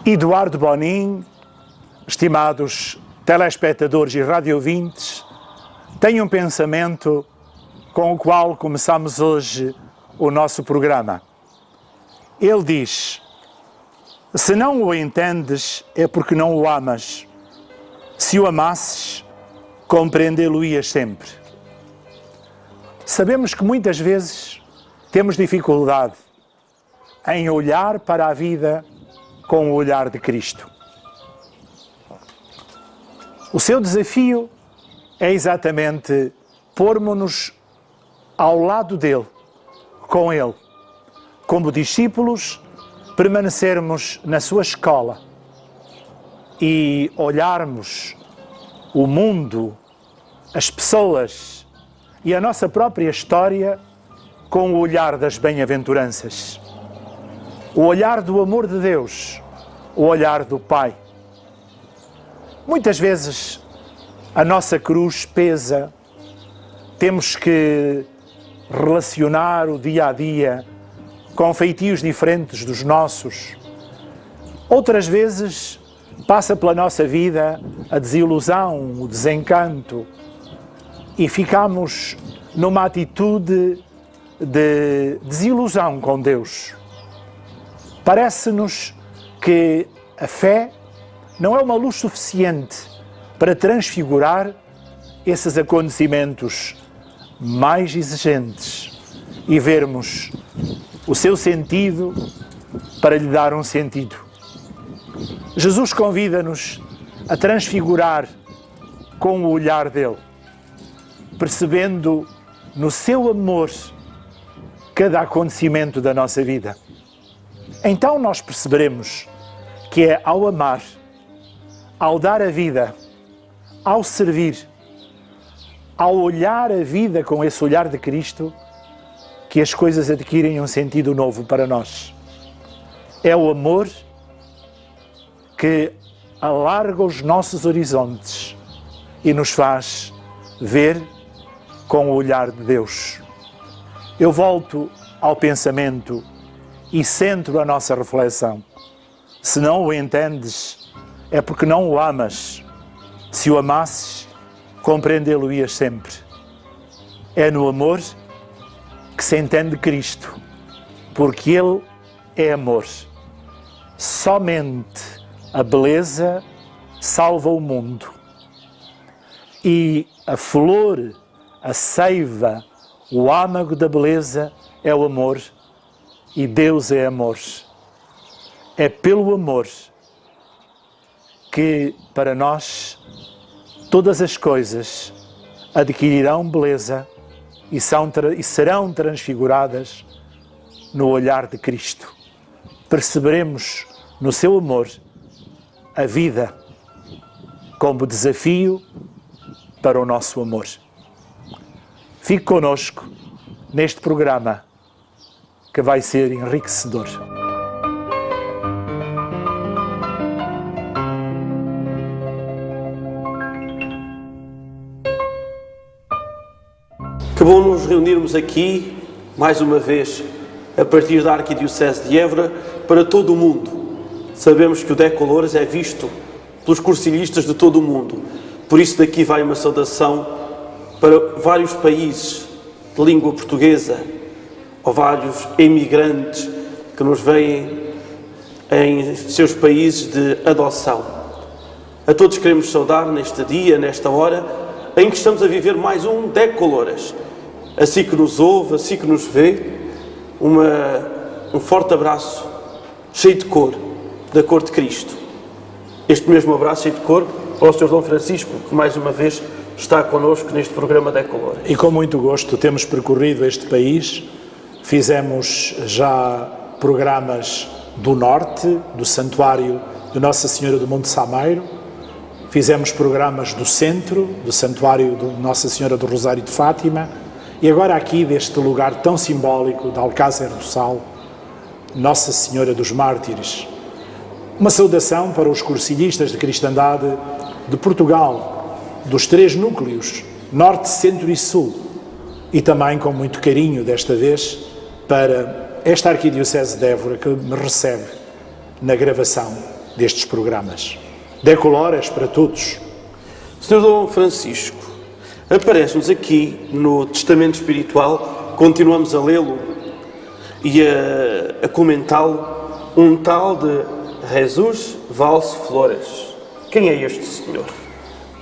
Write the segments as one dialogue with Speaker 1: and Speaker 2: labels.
Speaker 1: Eduardo Bonin, estimados telespectadores e radiovintes, tenho um pensamento com o qual começamos hoje o nosso programa. Ele diz: se não o entendes, é porque não o amas. Se o amasses, compreendê-lo-ias sempre. Sabemos que muitas vezes temos dificuldade em olhar para a vida com o olhar de Cristo. O seu desafio é exatamente pormos-nos ao lado dele, com ele, como discípulos, permanecermos na sua escola e olharmos o mundo, as pessoas e a nossa própria história com o olhar das bem-aventuranças, o olhar do amor de Deus, o olhar do Pai. Muitas vezes a nossa cruz pesa, temos que relacionar o dia a dia com feitios diferentes dos nossos. Outras vezes passa pela nossa vida a desilusão, o desencanto e ficamos numa atitude de desilusão com Deus. Parece-nos que a fé não é uma luz suficiente para transfigurar esses acontecimentos mais exigentes e vermos o seu sentido para lhe dar um sentido. Jesus convida-nos a transfigurar com o olhar dele, percebendo no seu amor cada acontecimento da nossa vida. Então nós perceberemos que é ao amar, ao dar a vida, ao servir, ao olhar a vida com esse olhar de Cristo, que as coisas adquirem um sentido novo para nós. É o amor que alarga os nossos horizontes e nos faz ver com o olhar de Deus. Eu volto ao pensamento e centro a nossa reflexão. Se não o entendes, é porque não o amas. Se o amasses, compreendê-lo-ias sempre. É no amor que se entende Cristo, porque Ele é amor. Somente a beleza salva o mundo. E a flor, a seiva, o âmago da beleza é o amor, e Deus é amor. É pelo amor que, para nós, todas as coisas adquirirão beleza e serão transfiguradas no olhar de Cristo. Perceberemos no seu amor a vida como desafio para o nosso amor. Fique conosco neste programa que vai ser enriquecedor.
Speaker 2: Que bom nos reunirmos aqui, mais uma vez, a partir da Arquidiocese de Évora, para todo o mundo. Sabemos que o Decolores é visto pelos cursilhistas de todo o mundo. Por isso daqui vai uma saudação para vários países de língua portuguesa, ou vários emigrantes que nos veem em seus países de adoção. A todos queremos saudar neste dia, nesta hora, em que estamos a viver mais um Decolores. Assim que nos ouve, assim que nos vê, um forte abraço, cheio de cor, da cor de Cristo. Este mesmo abraço cheio de cor para o Sr. Dom Francisco, que mais uma vez está connosco neste programa Decolores.
Speaker 1: E com muito gosto temos percorrido este país, fizemos já programas do norte, do Santuário de Nossa Senhora do Monte Sameiro, fizemos programas do centro, do Santuário de Nossa Senhora do Rosário de Fátima, e agora aqui deste lugar tão simbólico de Alcázar do Sal, Nossa Senhora dos Mártires. Uma saudação para os cursilhistas de cristandade de Portugal, dos 3 núcleos, Norte, Centro e Sul, e também com muito carinho, desta vez, para esta Arquidiocese de Évora que me recebe na gravação destes programas. Decolores para todos.
Speaker 2: Sr. Dom Francisco, aparece-nos aqui no Testamento Espiritual, continuamos a lê-lo e a comentá-lo, um tal de Jesus Valls Flores. Quem é este senhor?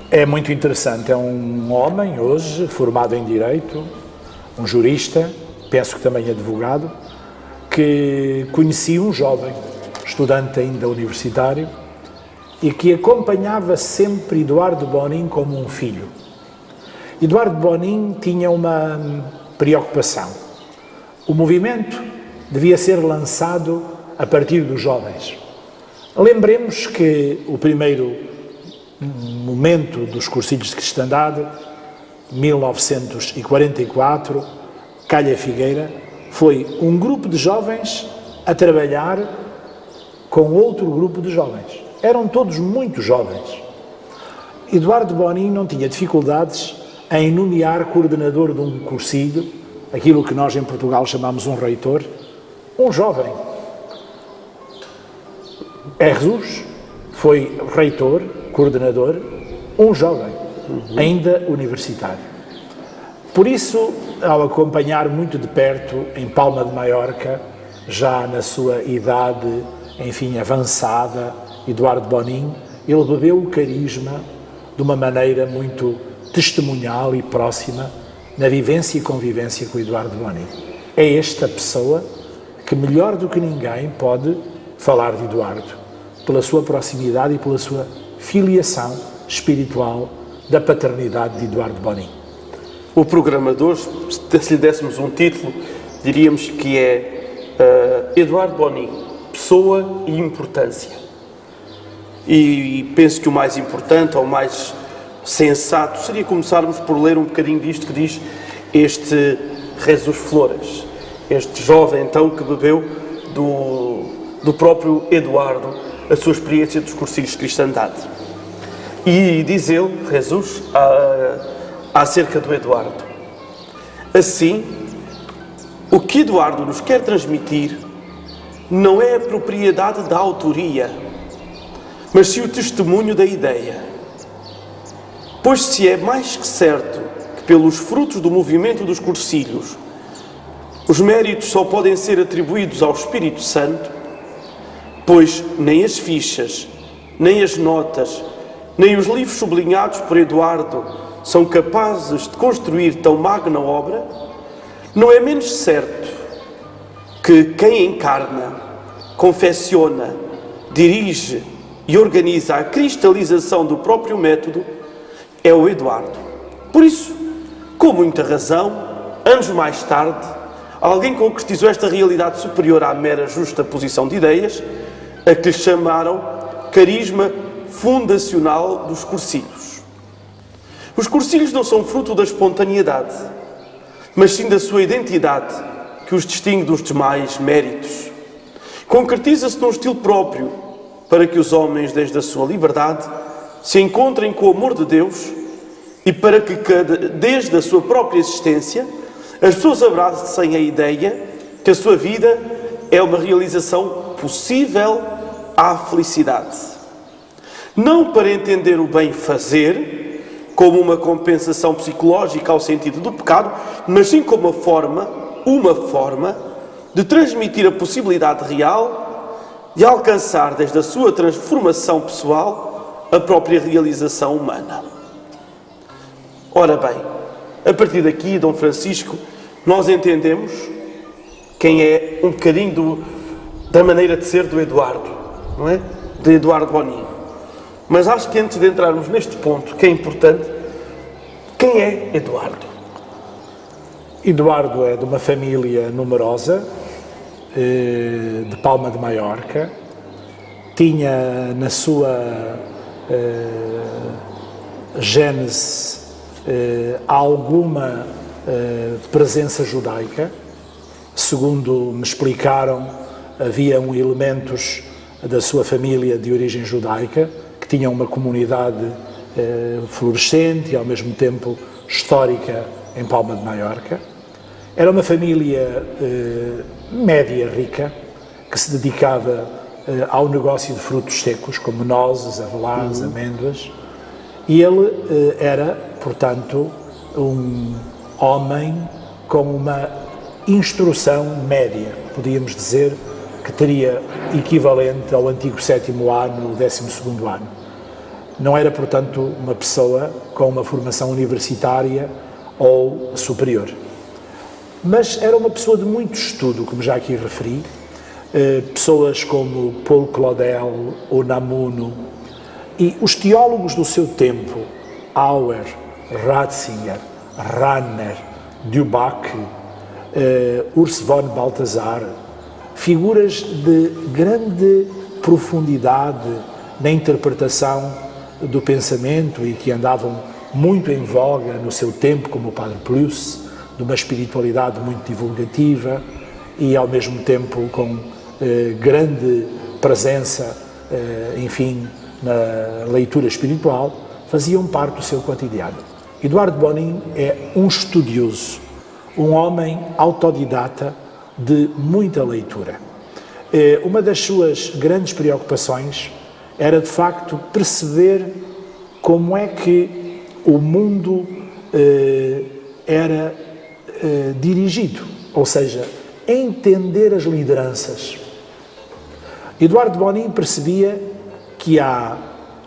Speaker 1: É muito interessante, é um homem hoje formado em Direito, um jurista, penso que também advogado, que conhecia um jovem, estudante ainda universitário, e que acompanhava sempre Eduardo Bonin como um filho. Eduardo Bonin tinha uma preocupação. O movimento devia ser lançado a partir dos jovens. Lembremos que o primeiro momento dos cursilhos de cristandade, 1944, Calha Figueira, foi um grupo de jovens a trabalhar com outro grupo de jovens. Eram todos muito jovens. Eduardo Bonin não tinha dificuldades em nomear coordenador de um cursilho, aquilo que nós em Portugal chamamos um reitor, um jovem. Jesus foi reitor, coordenador, um jovem, ainda universitário. Por isso, ao acompanhar muito de perto, em Palma de Maiorca, já na sua idade, enfim, avançada, Eduardo Bonin, ele bebeu o carisma de uma maneira muito testemunhal e próxima na vivência e convivência com Eduardo Bonin. É esta pessoa que melhor do que ninguém pode falar de Eduardo, pela sua proximidade e pela sua filiação espiritual da paternidade de Eduardo Bonin.
Speaker 2: O programa de hoje, se lhe dessemos um título, diríamos que é Eduardo Bonin, pessoa e importância. E penso que o mais importante, ou o mais sensato, seria começarmos por ler um bocadinho disto que diz este Jesus Flores, este jovem então que bebeu do próprio Eduardo a sua experiência dos cursilhos de cristandade. E diz ele, Jesus, acerca do Eduardo: assim, o que Eduardo nos quer transmitir não é a propriedade da autoria, mas sim o testemunho da ideia. Pois se é mais que certo que pelos frutos do movimento dos cursilhos os méritos só podem ser atribuídos ao Espírito Santo, pois nem as fichas, nem as notas, nem os livros sublinhados por Eduardo são capazes de construir tão magna obra, não é menos certo que quem encarna, confecciona, dirige e organiza a cristalização do próprio método é o Eduardo. Por isso, com muita razão, anos mais tarde, alguém concretizou esta realidade superior à mera justa posição de ideias, a que lhe chamaram carisma fundacional dos cursilhos. Os cursilhos não são fruto da espontaneidade, mas sim da sua identidade, que os distingue dos demais méritos. Concretiza-se num estilo próprio, para que os homens, desde a sua liberdade, se encontrem com o amor de Deus e para que, desde a sua própria existência, as pessoas abracem a ideia que a sua vida é uma realização possível à felicidade. Não para entender o bem fazer como uma compensação psicológica ao sentido do pecado, mas sim como uma forma de transmitir a possibilidade real de alcançar, desde a sua transformação pessoal, a própria realização humana. Ora bem, a partir daqui, Dom Francisco, nós entendemos quem é um bocadinho da maneira de ser do Eduardo, não é? De Eduardo Bonin. Mas acho que antes de entrarmos neste ponto, que é importante, quem é Eduardo?
Speaker 1: Eduardo é de uma família numerosa, de Palma de Maiorca. Tinha na sua gênese alguma presença judaica. Segundo me explicaram, haviam elementos da sua família de origem judaica que tinham uma comunidade florescente e ao mesmo tempo histórica em Palma de Maiorca. Era uma família média rica que se dedicava ao negócio de frutos secos, como nozes, avelãs, amêndoas, e ele era, portanto, um homem com uma instrução média, podíamos dizer que teria equivalente ao antigo 7º ano, o 12º ano. Não era, portanto, uma pessoa com uma formação universitária ou superior. Mas era uma pessoa de muito estudo, como já aqui referi, pessoas como Paul Claudel, Unamuno, e os teólogos do seu tempo, Auer, Ratzinger, Ranner, Dubach, Urs von Balthasar, figuras de grande profundidade na interpretação do pensamento e que andavam muito em voga no seu tempo, como o Padre Plus, de uma espiritualidade muito divulgativa e ao mesmo tempo com grande presença, enfim, na leitura espiritual, faziam parte do seu cotidiano. Eduardo de Bonin é um estudioso, um homem autodidata de muita leitura. Uma das suas grandes preocupações era, de facto, perceber como é que o mundo era dirigido, ou seja, entender as lideranças. Eduardo de Bonin percebia que há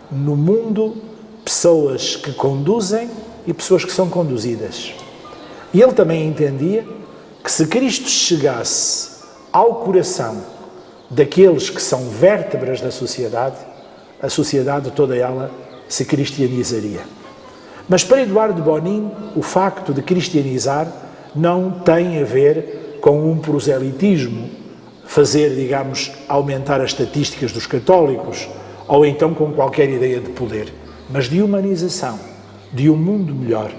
Speaker 1: no mundo pessoas que conduzem e pessoas que são conduzidas. E ele também entendia que se Cristo chegasse ao coração daqueles que são vértebras da sociedade, a sociedade toda ela se cristianizaria. Mas para Eduardo de Bonin, o facto de cristianizar não tem a ver com um proselitismo, fazer, digamos, aumentar as estatísticas dos católicos, ou então com qualquer ideia de poder, mas de humanização, de um mundo melhor.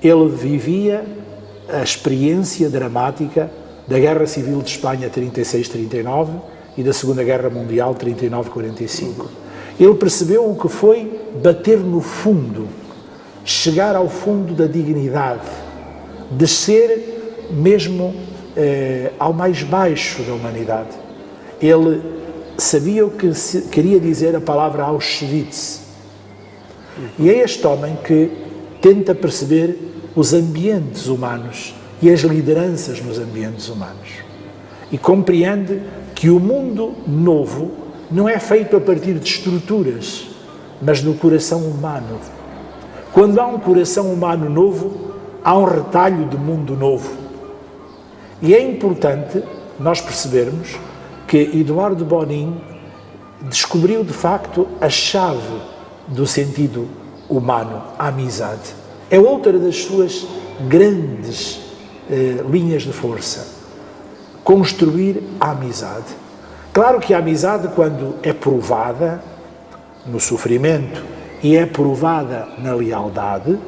Speaker 1: Ele vivia a experiência dramática da Guerra Civil de Espanha 36-39 e da Segunda Guerra Mundial 39-45. Ele percebeu o que foi bater no fundo, chegar ao fundo da dignidade, descer mesmo ao mais baixo da humanidade. Ele sabia o que queria dizer a palavra Auschwitz. E é este homem que tenta perceber os ambientes humanos e as lideranças nos ambientes humanos. E compreende que o mundo novo não é feito a partir de estruturas, mas do coração humano. Quando há um coração humano novo, há um retalho de mundo novo. E é importante nós percebermos que Eduardo de Bonin descobriu, de facto, a chave do sentido humano, a amizade. É outra das suas grandes linhas de força. Construir a amizade. Claro que a amizade, quando é provada no sofrimento e é provada na lealdade,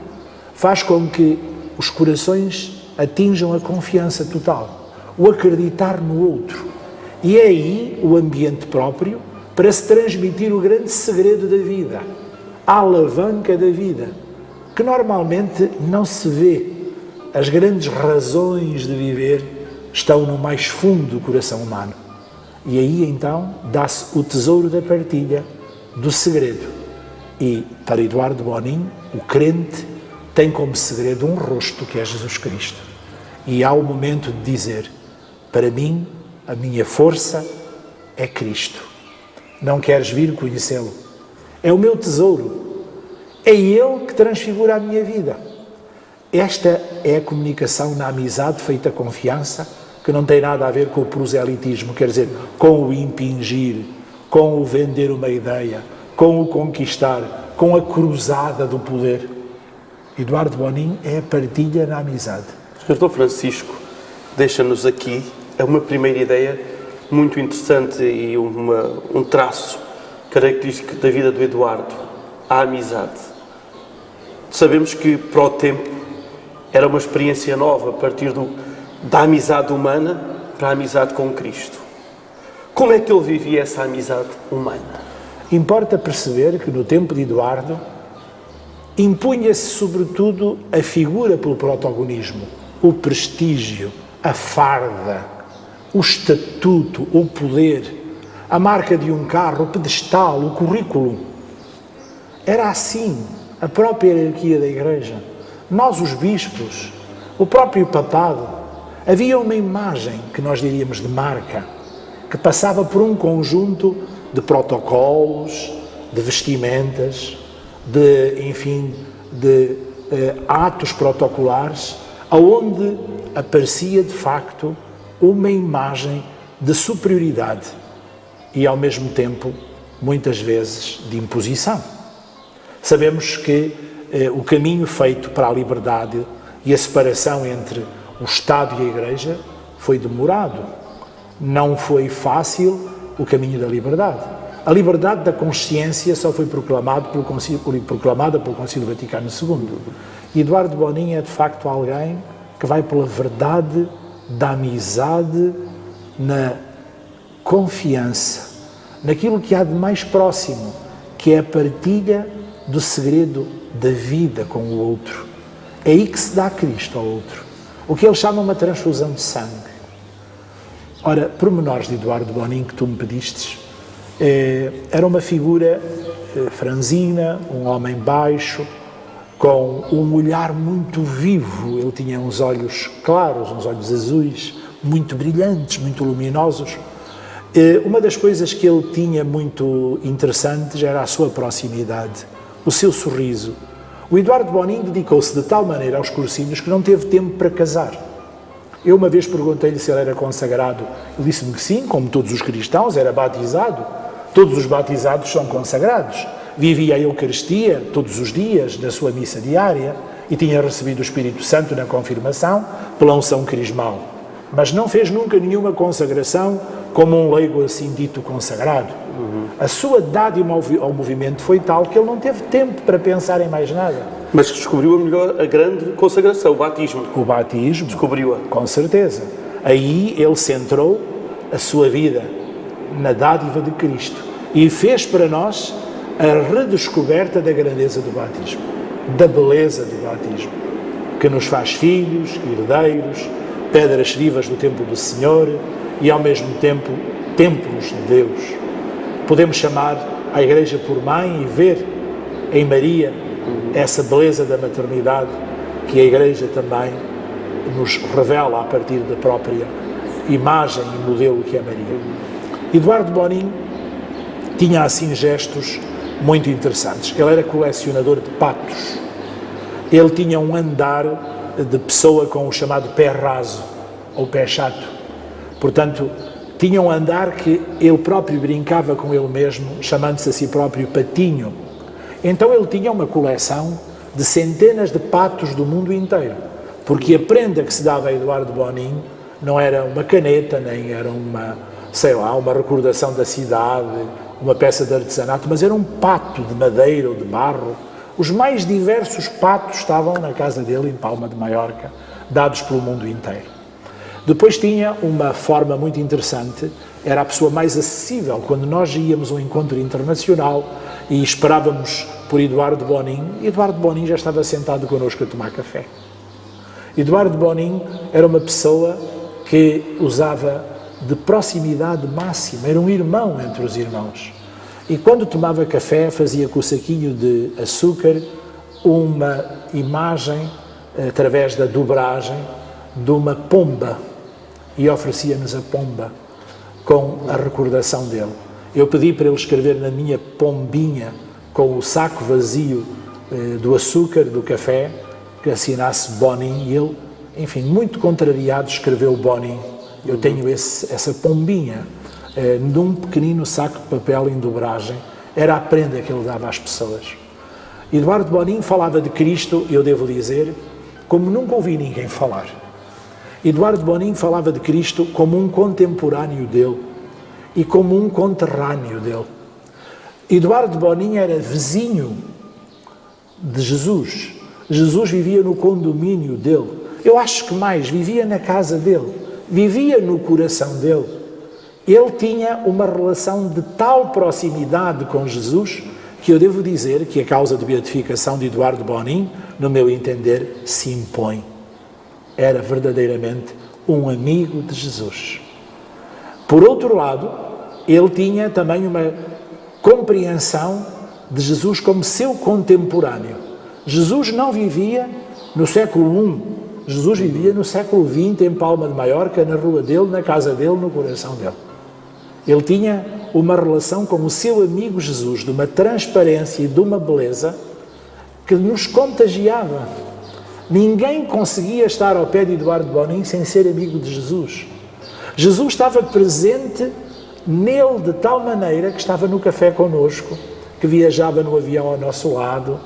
Speaker 1: faz com que os corações atinjam a confiança total, o acreditar no outro. E é aí o ambiente próprio para se transmitir o grande segredo da vida, a alavanca da vida, que normalmente não se vê. As grandes razões de viver estão no mais fundo do coração humano. E aí então dá-se o tesouro da partilha, do segredo. E para Eduardo de Bonin, o crente tem como segredo um rosto que é Jesus Cristo. E há o momento de dizer, para mim, a minha força é Cristo. Não queres vir conhecê-lo? É o meu tesouro. É Ele que transfigura a minha vida. Esta é a comunicação na amizade feita confiança, que não tem nada a ver com o proselitismo, quer dizer, com o impingir, com o vender uma ideia, com o conquistar, com a cruzada do poder. Eduardo de Bonin é a partilha na amizade.
Speaker 2: O Sr. Francisco deixa-nos aqui uma primeira ideia muito interessante e um traço característico da vida do Eduardo, a amizade. Sabemos que para o tempo era uma experiência nova a partir da amizade humana para a amizade com Cristo. Como é que ele vivia essa amizade humana?
Speaker 1: Importa perceber que no tempo de Eduardo impunha-se sobretudo a figura pelo protagonismo, o prestígio, a farda, o estatuto, o poder. a marca de um carro, o pedestal, o currículo. Era assim a própria hierarquia da Igreja. Nós, os bispos, o próprio papado, havia uma imagem que nós diríamos de marca, que passava por um conjunto de protocolos, de vestimentas, de atos protocolares, aonde aparecia de facto uma imagem de superioridade e ao mesmo tempo, muitas vezes, de imposição. Sabemos que o caminho feito para a liberdade e a separação entre o Estado e a Igreja foi demorado. Não foi fácil o caminho da liberdade. A liberdade da consciência só foi proclamada pelo Concílio Vaticano II. E Eduardo Bonin é, de facto, alguém que vai pela verdade da amizade, na confiança, naquilo que há de mais próximo, que é a partilha do segredo da vida com o outro. É aí que se dá Cristo ao outro. O que ele chama uma transfusão de sangue. Ora, pormenores de Eduardo Bonin que tu me pedistes, era uma figura franzina, um homem baixo, com um olhar muito vivo. Ele tinha uns olhos claros, uns olhos azuis, muito brilhantes, muito luminosos. Uma das coisas que ele tinha muito interessantes era a sua proximidade, o seu sorriso. O Eduardo Bonin dedicou-se de tal maneira aos cursinhos que não teve tempo para casar. Eu uma vez perguntei-lhe se ele era consagrado. Ele disse-me que sim, como todos os cristãos, era batizado. Todos os batizados são consagrados. Vivia a Eucaristia todos os dias da sua missa diária e tinha recebido o Espírito Santo na confirmação pela unção crismal. Mas não fez nunca nenhuma consagração como um leigo assim dito consagrado. A sua dádiva ao movimento foi tal que ele não teve tempo para pensar em mais nada.
Speaker 2: Mas descobriu a grande consagração, o batismo.
Speaker 1: O batismo.
Speaker 2: Descobriu-a.
Speaker 1: Com certeza. Aí ele centrou a sua vida na dádiva de Cristo e fez para nós a redescoberta da grandeza do batismo, da beleza do batismo, que nos faz filhos, herdeiros, pedras vivas do templo do Senhor e ao mesmo tempo templos de Deus. Podemos chamar a Igreja por mãe e ver em Maria essa beleza da maternidade que a Igreja também nos revela a partir da própria imagem e modelo que é Maria. Eduardo Bonin tinha assim gestos muito interessantes. Ele era colecionador de patos. Ele tinha um andar de pessoa com o chamado pé raso ou pé chato. Portanto, tinha um andar que ele próprio brincava com ele mesmo, chamando-se a si próprio Patinho. Então ele tinha uma coleção de centenas de patos do mundo inteiro, porque a prenda que se dava a Eduardo Bonin não era uma caneta, nem era uma recordação da cidade, uma peça de artesanato, mas era um pato de madeira ou de barro. Os mais diversos patos estavam na casa dele, em Palma de Maiorca, dados pelo mundo inteiro. Depois tinha uma forma muito interessante, era a pessoa mais acessível. Quando nós íamos a um encontro internacional e esperávamos por Eduardo Bonin já estava sentado connosco a tomar café. Eduardo Bonin era uma pessoa que usava de proximidade máxima, era um irmão entre os irmãos. E quando tomava café, fazia com o saquinho de açúcar uma imagem, através da dobragem, de uma pomba, e oferecia-nos a pomba com a recordação dele. Eu pedi para ele escrever na minha pombinha, com o saco vazio do açúcar, do café, que assinasse Bonin, e ele, enfim, muito contrariado, escreveu Bonin. Eu tenho essa pombinha num pequenino saco de papel em dobragem. Era a prenda que ele dava às pessoas. Eduardo Bonin falava de Cristo, eu devo dizer, como nunca ouvi ninguém falar. Eduardo Bonin falava de Cristo como um contemporâneo dele e como um conterrâneo dele. Eduardo Bonin era vizinho de Jesus. Jesus vivia no condomínio dele. Eu acho que mais, vivia na casa dele, vivia no coração dele. Ele tinha uma relação de tal proximidade com Jesus que eu devo dizer que a causa de beatificação de Eduardo Bonin, no meu entender, se impõe. Era verdadeiramente um amigo de Jesus. Por outro lado, ele tinha também uma compreensão de Jesus como seu contemporâneo. Jesus não vivia no século I, Jesus vivia no século XX, em Palma de Maiorca, na rua dele, na casa dele, no coração dele. Ele tinha uma relação com o seu amigo Jesus, de uma transparência e de uma beleza que nos contagiava. Ninguém conseguia estar ao pé de Eduardo Bonin sem ser amigo de Jesus. Jesus estava presente nele de tal maneira que estava no café connosco, que viajava no avião ao nosso lado,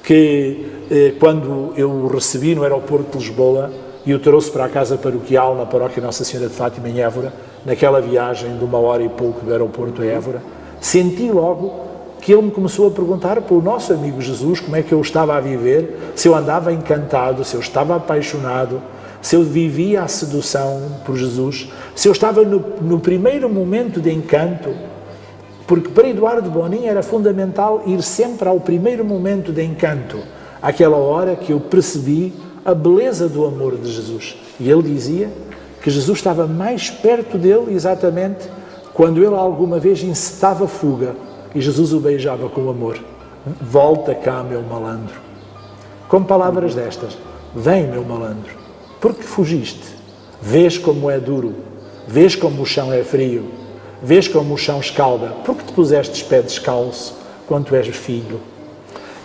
Speaker 1: que quando eu o recebi no aeroporto de Lisboa e o trouxe para a casa paroquial na paróquia Nossa Senhora de Fátima em Évora, naquela viagem de 1 hora e pouco do aeroporto a Évora, senti logo que ele me começou a perguntar pelo nosso amigo Jesus como é que eu estava a viver, se eu andava encantado, se eu estava apaixonado, se eu vivia a sedução por Jesus, se eu estava no primeiro momento de encanto, porque para Eduardo Bonin era fundamental ir sempre ao primeiro momento de encanto, àquela hora que eu percebi a beleza do amor de Jesus. E ele dizia que Jesus estava mais perto dele exatamente quando ele alguma vez incitava fuga e Jesus o beijava com amor. Volta cá, meu malandro. Com palavras destas, vem, meu malandro, porque fugiste? Vês como é duro, vês como o chão é frio, vês como o chão escalda, porque te pusestes pé descalço quando tu és filho.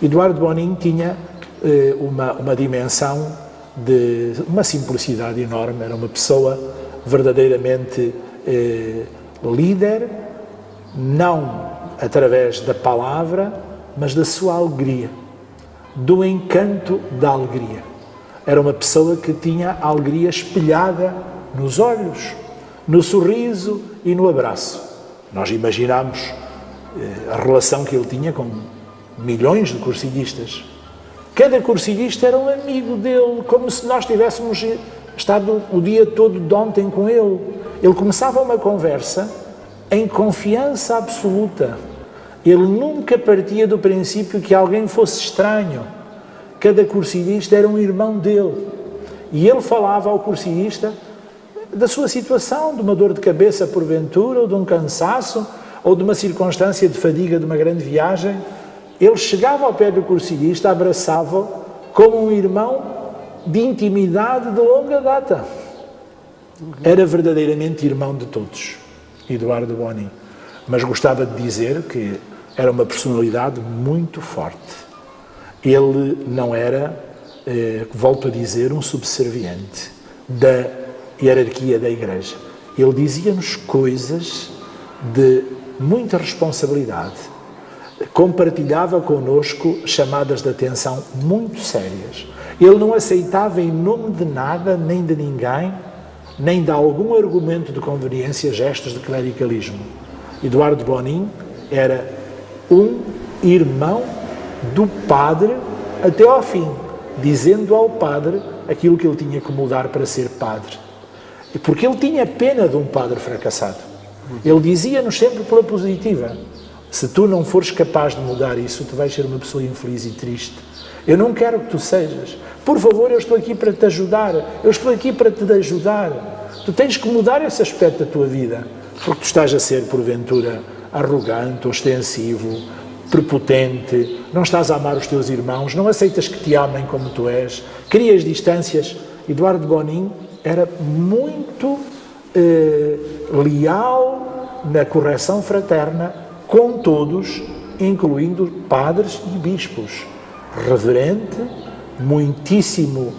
Speaker 1: Eduardo Bonin tinha uma dimensão de uma simplicidade enorme, era uma pessoa verdadeiramente líder, não através da palavra, mas da sua alegria, do encanto da alegria. Era uma pessoa que tinha a alegria espelhada nos olhos, no sorriso e no abraço. Nós imaginamos a relação que ele tinha com milhões de cursilhistas. Cada cursilhista era um amigo dele, como se nós tivéssemos estado o dia todo de ontem com ele. Ele começava uma conversa em confiança absoluta. Ele nunca partia do princípio que alguém fosse estranho. Cada cursilhista era um irmão dele. E ele falava ao cursilhista da sua situação, de uma dor de cabeça porventura, ou de um cansaço, ou de uma circunstância de fadiga de uma grande viagem. Ele chegava ao pé do cursilhista, abraçava-o como um irmão de intimidade de longa data. Era verdadeiramente irmão de todos, Eduardo Bonin. Mas gostava de dizer que era uma personalidade muito forte. Ele não era, volto a dizer, um subserviente da hierarquia da Igreja. Ele dizia-nos coisas de muita responsabilidade. Compartilhava connosco chamadas de atenção muito sérias. Ele não aceitava em nome de nada, nem de ninguém, nem de algum argumento de conveniência, gestos de clericalismo. Eduardo Bonin era um irmão do padre até ao fim, dizendo ao padre aquilo que ele tinha que mudar para ser padre. Porque ele tinha pena de um padre fracassado. Ele dizia-nos sempre pela positiva: se tu não fores capaz de mudar isso, tu vais ser uma pessoa infeliz e triste. Eu não quero que tu sejas. Por favor, eu estou aqui para te ajudar. Eu estou aqui para te ajudar. Tu tens que mudar esse aspecto da tua vida, porque tu estás a ser, porventura, arrogante, ostensivo, prepotente, não estás a amar os teus irmãos, não aceitas que te amem como tu és, crias distâncias. Eduardo Bonin era muito leal na correção fraterna com todos, incluindo padres e bispos. Reverente, muitíssimo,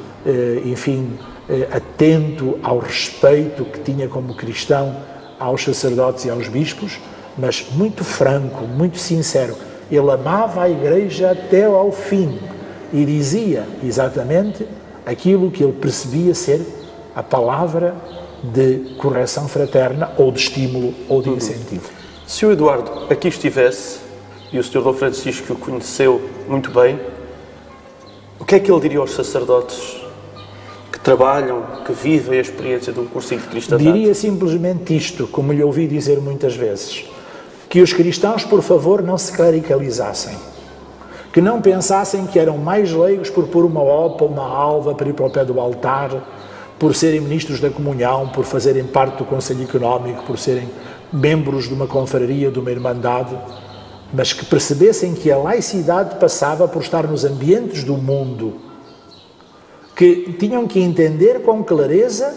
Speaker 1: atento ao respeito que tinha como cristão aos sacerdotes e aos bispos, mas muito franco, muito sincero. Ele amava a Igreja até ao fim e dizia exatamente aquilo que ele percebia ser a palavra de correção fraterna, ou de estímulo, ou de incentivo.
Speaker 2: Se o Eduardo aqui estivesse, e o Sr. Dom Francisco o conheceu muito bem, o que é que ele diria aos sacerdotes que trabalham, que vivem a experiência de um cursilho de cristandade?
Speaker 1: Diria simplesmente isto, como lhe ouvi dizer muitas vezes: que os cristãos, por favor, não se clericalizassem, que não pensassem que eram mais leigos por pôr uma opa, uma alva para ir para o pé do altar, por serem ministros da comunhão, por fazerem parte do Conselho Económico, por serem membros de uma confraria, de uma irmandade, mas que percebessem que a laicidade passava por estar nos ambientes do mundo, que tinham que entender com clareza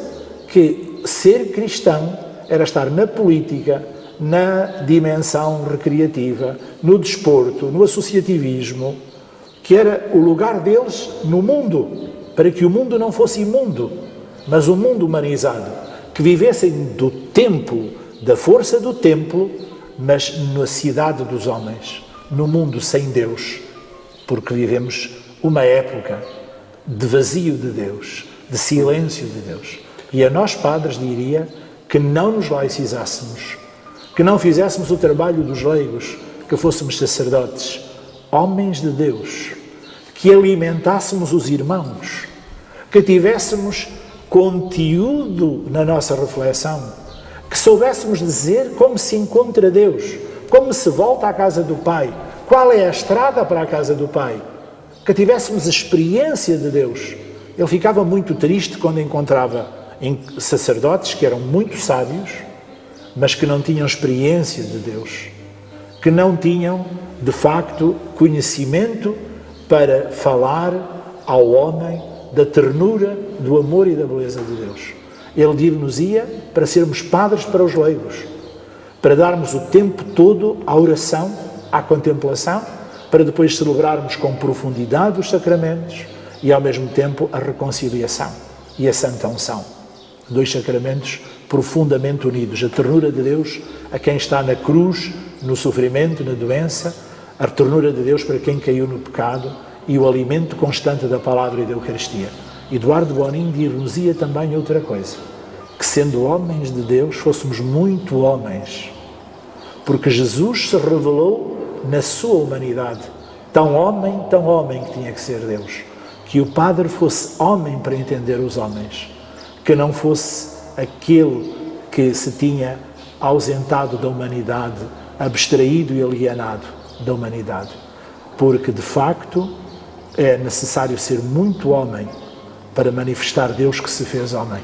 Speaker 1: que ser cristão era estar na política, na dimensão recreativa, no desporto, no associativismo, que era o lugar deles no mundo, para que o mundo não fosse imundo, mas um mundo humanizado, que vivessem do templo, da força do templo, mas na cidade dos homens, no mundo sem Deus, porque vivemos uma época de vazio de Deus, de silêncio de Deus. E a nós, padres, diria que não nos laicizássemos, que não fizéssemos o trabalho dos leigos, que fôssemos sacerdotes, homens de Deus, que alimentássemos os irmãos, que tivéssemos conteúdo na nossa reflexão, que soubéssemos dizer como se encontra Deus, como se volta à casa do Pai, qual é a estrada para a casa do Pai, que tivéssemos a experiência de Deus. Ele ficava muito triste quando encontrava sacerdotes que eram muito sábios, mas que não tinham experiência de Deus, que não tinham, de facto, conhecimento para falar ao homem da ternura, do amor e da beleza de Deus. Ele dir-nos-ia para sermos padres para os leigos, para darmos o tempo todo à oração, à contemplação, para depois celebrarmos com profundidade os sacramentos e, ao mesmo tempo, a reconciliação e a santa unção. Dois sacramentos profundamente unidos. A ternura de Deus a quem está na cruz, no sofrimento, na doença, a ternura de Deus para quem caiu no pecado e o alimento constante da palavra e da Eucaristia. Eduardo Bonin dir-nos-ia também outra coisa, que sendo homens de Deus, fôssemos muito homens, porque Jesus se revelou na sua humanidade, tão homem que tinha que ser Deus, que o Padre fosse homem para entender os homens, que não fosse aquele que se tinha ausentado da humanidade, abstraído e alienado da humanidade, porque de facto é necessário ser muito homem para manifestar Deus que se fez homem,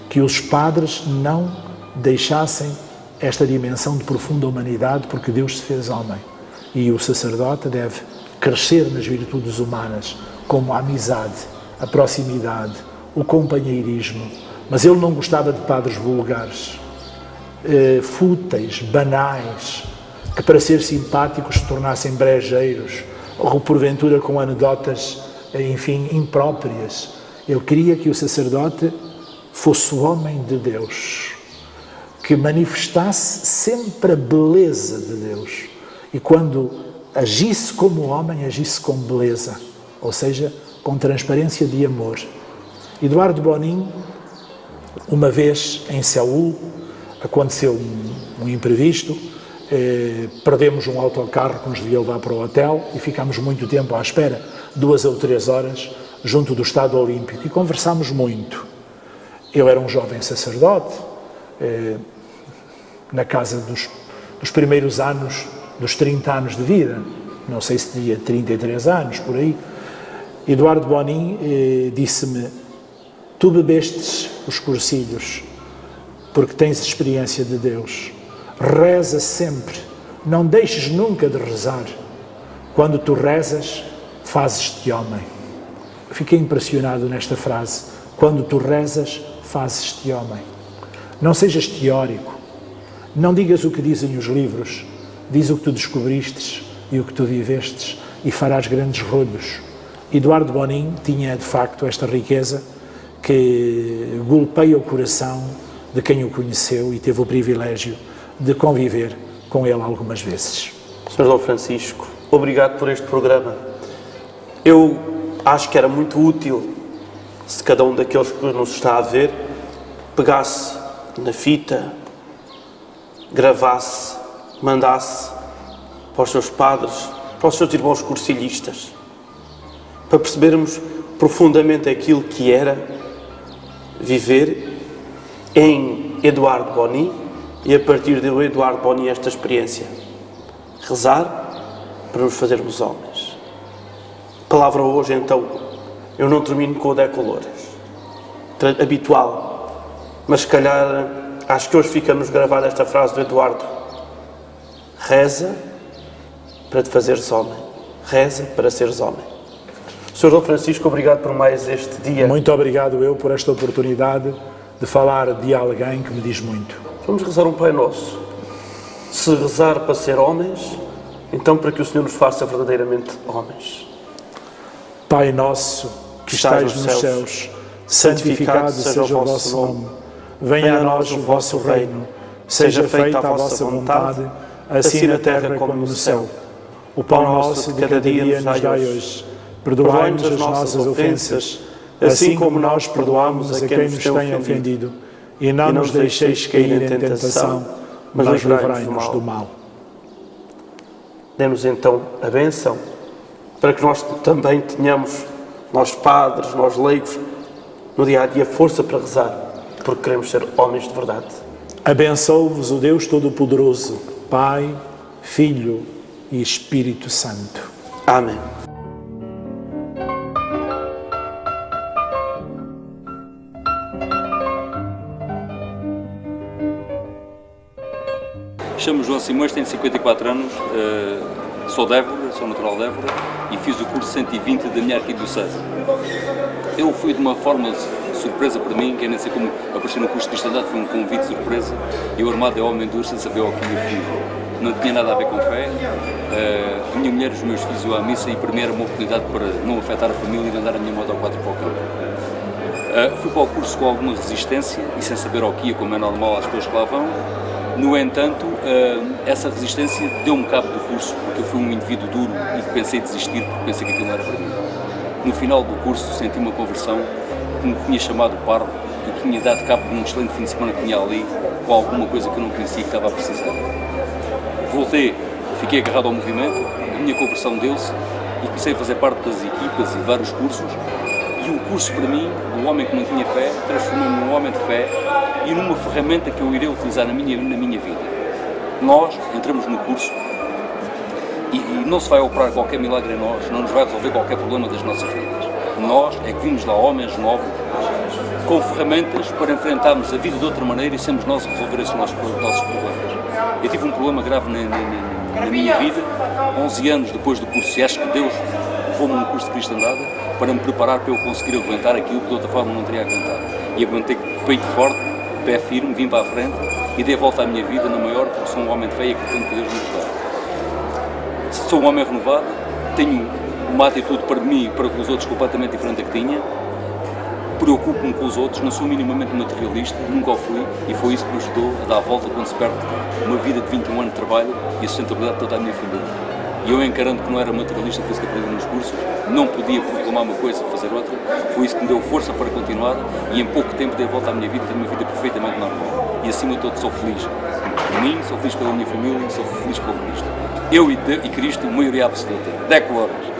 Speaker 1: que os padres não deixassem esta dimensão de profunda humanidade, porque Deus se fez homem, e o sacerdote deve crescer nas virtudes humanas, como a amizade, a proximidade, o companheirismo, mas ele não gostava de padres vulgares, fúteis, banais, que para ser simpáticos se tornassem brejeiros, ou porventura com anedotas, enfim, impróprias. Ele queria que o sacerdote fosse o homem de Deus, que manifestasse sempre a beleza de Deus, e quando agisse como homem, agisse com beleza, ou seja, com transparência de amor. Eduardo Bonin, uma vez em Seul, aconteceu um imprevisto, perdemos um autocarro que nos devia levar para o hotel e ficámos muito tempo à espera, 2 ou 3 horas, junto do Estado Olímpico, e conversámos muito. Eu era um jovem sacerdote, na casa dos primeiros anos, dos 30 anos de vida, não sei se teria 33 anos, por aí. Eduardo Bonin disse-me: tu bebestes os cursilhos porque tens experiência de Deus. Reza sempre, não deixes nunca de rezar. Quando tu rezas, fazes-te homem. Fiquei impressionado nesta frase. Quando tu rezas, fazes-te homem. Não sejas teórico, não digas o que dizem os livros, diz o que tu descobristes e o que tu vivestes, e farás grandes rolos. Eduardo Bonin tinha, de facto, esta riqueza que golpeia o coração de quem o conheceu e teve o privilégio de conviver com ele algumas vezes.
Speaker 2: Sr. Dom Francisco, obrigado por este programa. Eu acho que era muito útil se cada um daqueles que nos está a ver pegasse na fita, gravasse, mandasse para os seus padres, para os seus irmãos cursilhistas, para percebermos profundamente aquilo que era viver em Eduardo Bonin e, a partir de Eduardo Bonin, esta experiência. Rezar para nos fazermos homens. A palavra hoje, então, eu não termino com o Decolores habitual, mas se calhar acho que hoje fica-nos gravada esta frase do Eduardo: reza para te fazeres homem, reza para seres homem. Sr. Dom Francisco, obrigado por mais este dia.
Speaker 1: Muito obrigado eu por esta oportunidade de falar de alguém que me diz muito.
Speaker 2: Vamos rezar um Pai Nosso. Se rezar para ser homens, então para que o Senhor nos faça verdadeiramente homens.
Speaker 1: Pai nosso, que estais nos céus, santificado seja o vosso nome. Venha a nós o vosso reino. Seja feita a vossa vontade, assim na terra como no céu. O pão nosso de cada dia nos dai hoje. Perdoai-nos as nossas ofensas, assim como nós perdoamos a quem nos tem ofendido. E não nos deixeis cair em tentação, mas livrai-nos do mal.
Speaker 2: Dê-nos então a bênção, para que nós também tenhamos, nós padres, nós leigos, no dia a dia, força para rezar, porque queremos ser homens de verdade.
Speaker 1: Abençoe-vos o Deus Todo-Poderoso, Pai, Filho e Espírito Santo.
Speaker 2: Amém.
Speaker 3: Chamo-me João Simões, tenho 54 anos, sou de Évora, sou natural de Évora e fiz o curso 120 da minha arquidiocese. Eu fui de uma forma de surpresa para mim, que eu nem sei como apareci no curso de cristandade, foi um convite de surpresa, e eu armado de homem duro sem saber ao que ia fui. Não tinha nada a ver com fé, a minha mulher e os meus filhos iam à missa e para mim era uma oportunidade para não afetar a família e andar a minha moto ao 4 para o campo. Fui para o curso com alguma resistência e sem saber ao que ia, como é normal às pessoas que lá vão. No entanto, essa resistência deu-me cabo do curso, porque eu fui um indivíduo duro e pensei em desistir, porque pensei que aquilo não era para mim. No final do curso senti uma conversão que me tinha chamado parvo e que tinha dado cabo de um excelente fim de semana que tinha ali, com alguma coisa que eu não conhecia e que estava a precisar. Voltei, fiquei agarrado ao movimento, a minha conversão deu-se e comecei a fazer parte das equipas e vários cursos. E o curso, para mim, do homem que não tinha fé, transformou-me num homem de fé e numa ferramenta que eu irei utilizar na minha vida. Nós entramos no curso e não se vai operar qualquer milagre em nós, não nos vai resolver qualquer problema das nossas vidas. Nós é que vimos lá homens novos, com ferramentas para enfrentarmos a vida de outra maneira e sermos nós a resolver esses nossos problemas. Eu tive um problema grave na minha vida, 11 anos depois do curso, e acho que Deus levou-me a um curso de cristandade para me preparar para eu conseguir aguentar aquilo que de outra forma não teria aguentado. E aguentei peito forte, pé firme, vim para a frente e dei a volta à minha vida na maior, porque sou um homem de fé e acredito que Deus me dá. Sou um homem renovado, tenho uma atitude para mim e para os outros completamente diferente da que tinha, preocupo-me com os outros, não sou minimamente materialista, nunca o fui, e foi isso que me ajudou a dar a volta quando se perde uma vida de 21 anos de trabalho e a sustentabilidade de toda a minha família. E eu, encarando que não era materialista, por isso que aprendi nos cursos, não podia proclamar uma coisa e fazer outra, foi isso que me deu força para continuar e em pouco tempo dei a volta à minha vida e tenho uma vida perfeitamente normal. E acima de tudo sou feliz por mim, sou feliz pela minha família e sou feliz com Cristo. Eu e Cristo, maioria absoluta. Decoloras.